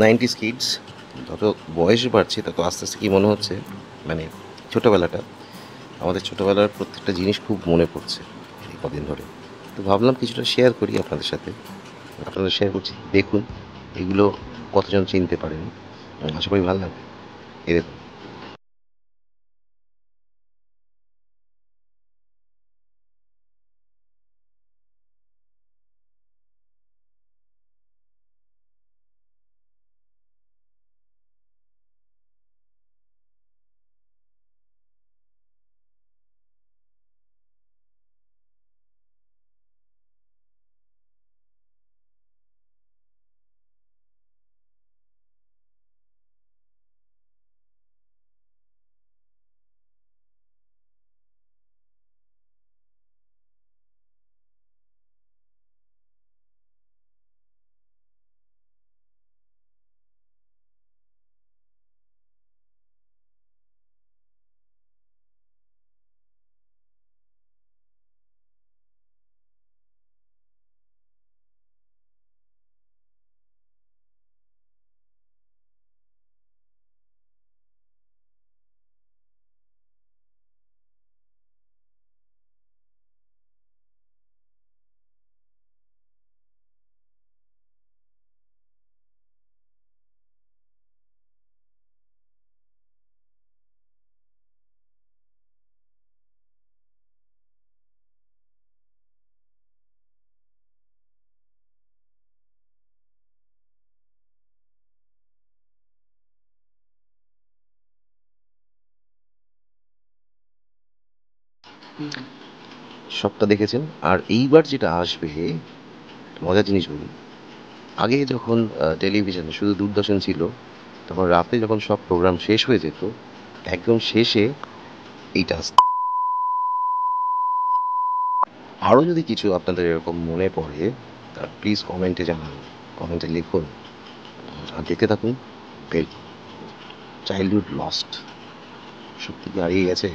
90s kids. যত বয়স বাড়ছে তত আস্তে আস্তে কী মনে হচ্ছে, মানে ছোটোবেলাটা, আমাদের ছোটোবেলার প্রত্যেকটা জিনিস খুব মনে পড়ছে এই কদিন ধরে। তো ভাবলাম কিছুটা শেয়ার করি আপনাদের সাথে। আপনাদের শেয়ার করছি, দেখুন এগুলো কতজন চিনতে পারেন। আশা করি ভালো লাগবে। এই দেখুন। সবটা দেখেছেন, আর এইবার যেটা আসবে মজার জিনিস বলি। আগে যখন টেলিভিশনে শুধু দূরদর্শন ছিল, তখন রাতে যখন সব প্রোগ্রাম শেষ হয়ে যেত, একদম শেষে এইটা আসতো। আরও যদি কিছু আপনাদের এরকম মনে পড়ে, তা প্লিজ কমেন্টে জানান, কমেন্টে লিখুন। আর দেখতে থাকুন বেল। চাইল্ডহুড লস্ট, সত্যি কি হারিয়ে গেছে?